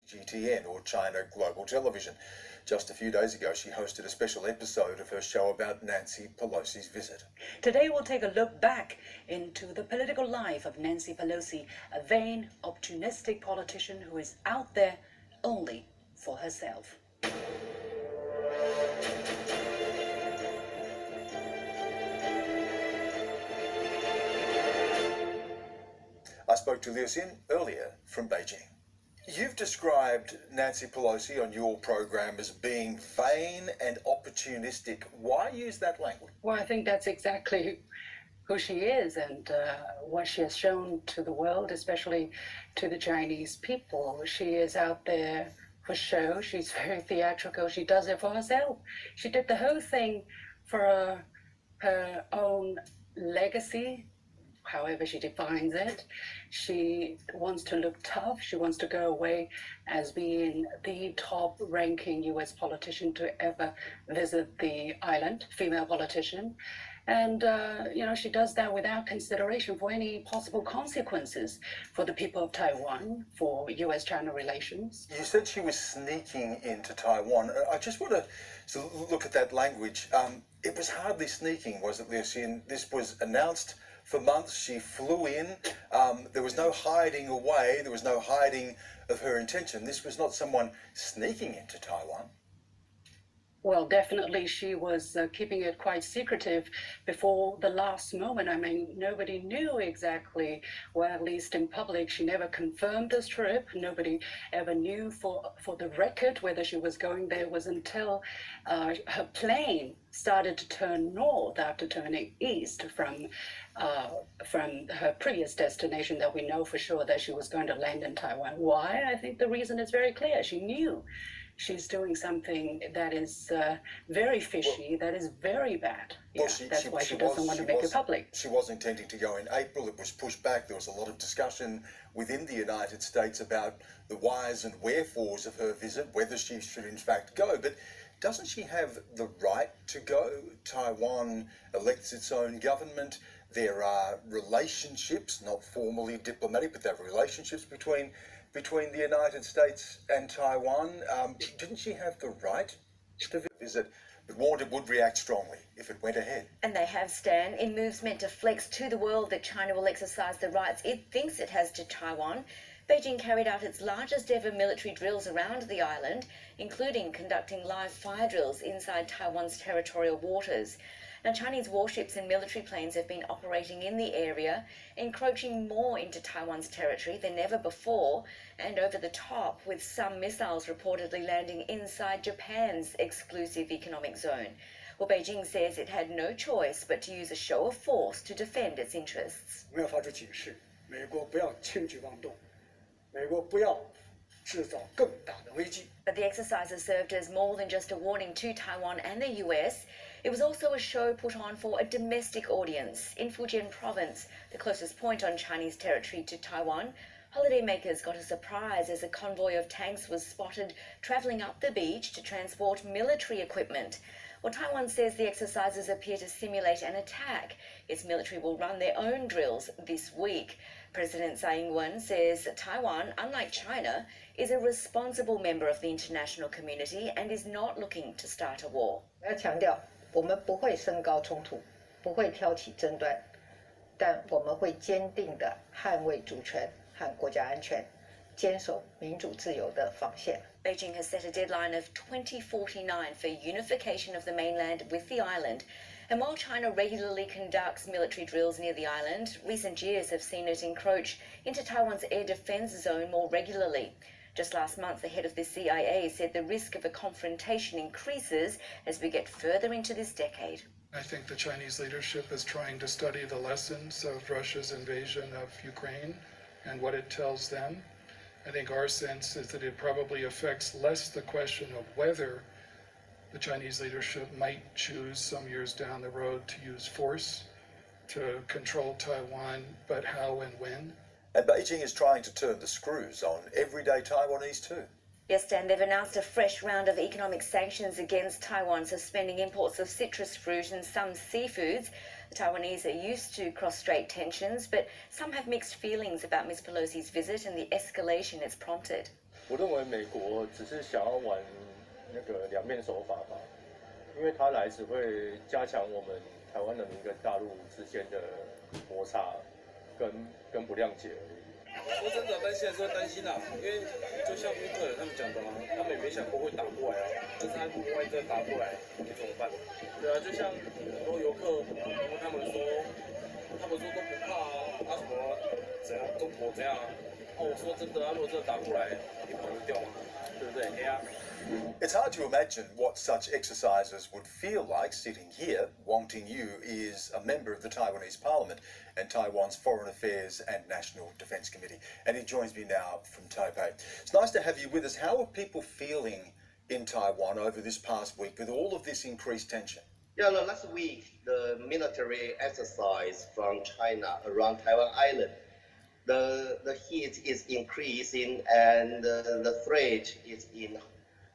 GTN, or China Global Television. Just a few days ago, she hosted a special episode of her show about Nancy Pelosi's visit. Today, we'll take a look back into the political life of Nancy Pelosi, a vain, opportunistic politician who is out there only for herself. I spoke to Liu Xin earlier from Beijing. You've described Nancy Pelosi on your program as being vain and opportunistic. Why use that language? Well, I think that's exactly who she is and what she has shown to the world, especially to the Chinese people. She is out there for show. She's very theatrical. She does it for herself. She did the whole thing for her own legacy, however she defines it. She wants to look tough. She wants to go away as being the top-ranking U.S. politician to ever visit the island, female politician. And, she does that without consideration for any possible consequences for the people of Taiwan, for U.S.-China relations. You said she was sneaking into Taiwan. I just want to look at that language. It was hardly sneaking, was it, Liu Xin? This was announced for months. She flew in. There was no hiding away. There was no hiding of her intention. This was not someone sneaking into Taiwan. Well, definitely she was keeping it quite secretive before the last moment. I mean, nobody knew exactly, well, at least in public, she never confirmed this trip. Nobody ever knew for the record whether she was going there. It was until her plane started to turn north after turning east from her previous destination that we know for sure that she was going to land in Taiwan. Why? I think the reason is very clear. She knew she's doing something that is very fishy, that is very bad. That's why she doesn't want to make it public. She was intending to go in April. It was pushed back. There was a lot of discussion within the United States about the whys and wherefores of her visit, whether she should in fact go. But doesn't she have the right to go? Taiwan elects its own government. There are relationships, not formally diplomatic, but there are relationships between the United States and Taiwan. Didn't she have the right to visit, but warned it would react strongly if it went ahead? And they have, Stan, in moves meant to flex to the world that China will exercise the rights it thinks it has to Taiwan. Beijing carried out its largest ever military drills around the island, including conducting live fire drills inside Taiwan's territorial waters. Now, Chinese warships and military planes have been operating in the area, encroaching more into Taiwan's territory than ever before, and over the top, with some missiles reportedly landing inside Japan's exclusive economic zone. Well, Beijing says it had no choice but to use a show of force to defend its interests. 我们要发出警示，美国不要轻举妄动，美国不要制造更大的危机。 But the exercises served as more than just a warning to Taiwan and the US. It was also a show put on for a domestic audience in Fujian province, the closest point on Chinese territory to Taiwan. Holidaymakers got a surprise as a convoy of tanks was spotted travelling up the beach to transport military equipment. Well, Taiwan says the exercises appear to simulate an attack. Its military will run their own drills this week. President Tsai Ing-wen says Taiwan, unlike China, is a responsible member of the international community and is not looking to start a war. 我要强调，我们不会升高冲突，不会挑起争端，但我们会坚定地捍卫主权和国家安全，坚守民主自由的防线。 Beijing has set a deadline of 2049 for unification of the mainland with the island. And while China regularly conducts military drills near the island, recent years have seen it encroach into Taiwan's air defense zone more regularly. Just last month, the head of the CIA said the risk of a confrontation increases as we get further into this decade. I think the Chinese leadership is trying to study the lessons of Russia's invasion of Ukraine and what it tells them. I think our sense is that it probably affects less the question of whether the Chinese leadership might choose some years down the road to use force to control Taiwan, but how and when. And Beijing is trying to turn the screws on everyday Taiwanese too. Yes, Dan, they've announced a fresh round of economic sanctions against Taiwan, suspending imports of citrus fruit and some seafoods. The Taiwanese are used to cross-strait tensions, but some have mixed feelings about Ms. Pelosi's visit and the escalation it's prompted. 我认为美国只是想要玩那个两面手法吧，因为他来只会加强我们台湾人民跟大陆之间的摩擦跟不谅解而已。说真的，担心还是会担心啦，因为就像乌克兰他们讲的他们也没想过会打过来但是他万一真的打过来，你怎么办？对啊，就像很多游客问他们说都不怕什么怎样，中国怎样我说真的如果真的打过来，你跑得掉吗？对不对？It's hard to imagine what such exercises would feel like. Sitting here, Wang Tingyu is a member of the Taiwanese Parliament and Taiwan's Foreign Affairs and National Defence Committee. And he joins me now from Taipei. It's nice to have you with us. How are people feeling in Taiwan over this past week with all of this increased tension? Yeah, last week, the military exercise from China around Taiwan Island, the heat is increasing and the threat is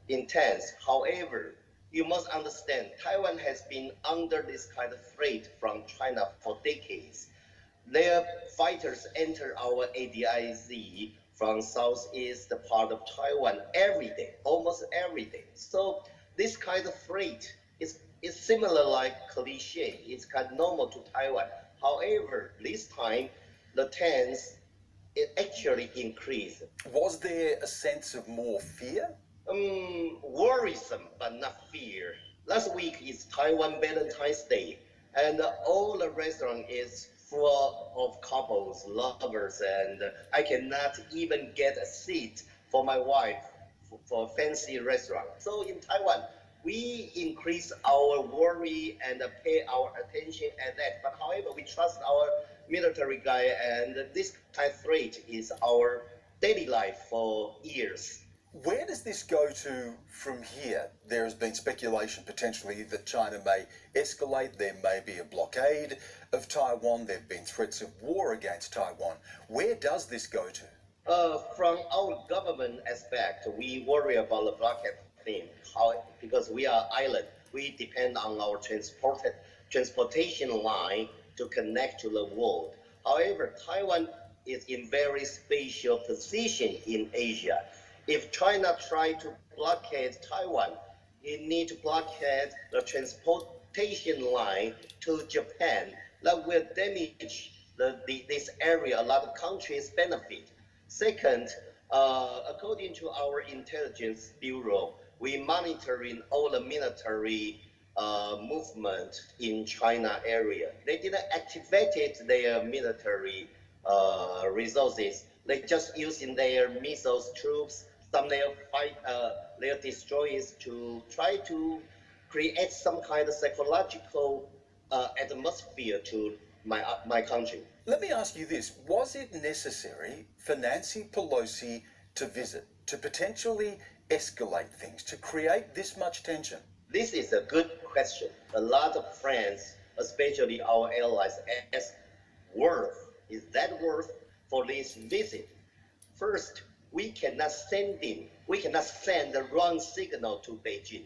intense. However, you must understand, Taiwan has been under this kind of threat from China for decades. Their fighters enter our ADIZ from southeast part of Taiwan every day, almost every day. So this kind of threat is similar like cliche. It's kind of normal to Taiwan. However, this time, the tense it actually increased. Was there a sense of more fear? Worrisome, but not fear. Last week is Taiwan Valentine's Day, and all the restaurant is full of couples, lovers, and I cannot even get a seat for my wife for a fancy restaurant. So in Taiwan, we increase our worry and pay our attention at that. But however, we trust our military guy, and this kind of threat is our daily life for years. Where does this go to from here? There has been speculation potentially that China may escalate. There may be a blockade of Taiwan. There have been threats of war against Taiwan. Where does this go to? From our government aspect, we worry about the blockade thing. Because we are island, we depend on our transportation line to connect to the world. However, Taiwan is in very special position in Asia. If China try to blockade Taiwan, it need to blockade the transportation line to Japan. That will damage this area. A lot of countries benefit. Second, according to our intelligence bureau, we monitoring all the military movement in China area. They didn't activate their military resources. They just using their missiles, troops, some their destroyers to try to create some kind of psychological atmosphere to my country. Let me ask you this. Was it necessary for Nancy Pelosi to visit, to potentially escalate things, to create this much tension? This is a good question. A lot of friends, especially our allies, ask, is that worth for this visit? First, we cannot send the wrong signal to Beijing.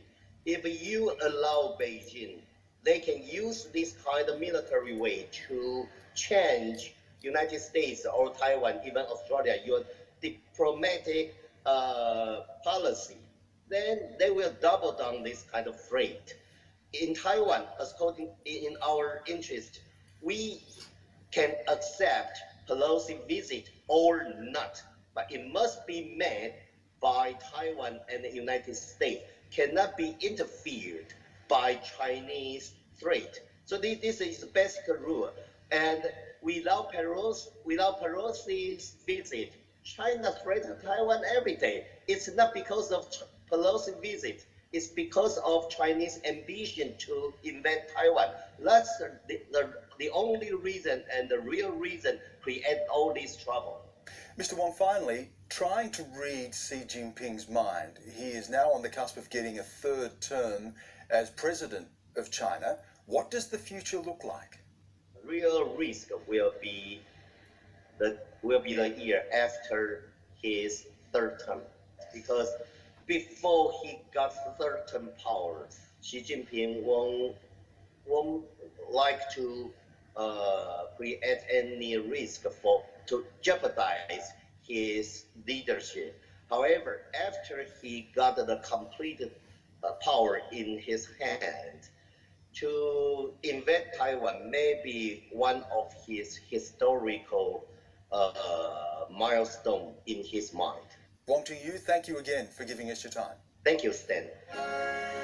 If you allow Beijing, they can use this kind of military way to change United States or Taiwan, even Australia, your diplomatic policy. Then they will double down this kind of threat. In Taiwan, according in our interest, we can accept Pelosi visit or not, but it must be made by Taiwan and the United States, cannot be interfered by Chinese threat. So this is the basic rule. And without Pelosi's visit, China threatens Taiwan every day. It's not because of Pelosi's visit. It's because of Chinese ambition to invade Taiwan. That's the only reason and the real reason create all this trouble. Mr. Wong, finally, trying to read Xi Jinping's mind. He is now on the cusp of getting a third term as president of China. What does the future look like? Real risk will be the year after his third term, because before he got third term power, Xi Jinping won't like to create any risk to jeopardize his leadership. However, after he got the complete power in his hand, to invade Taiwan may be one of his historical milestone in his mind. Wong to you, thank you again for giving us your time. Thank you, Stan.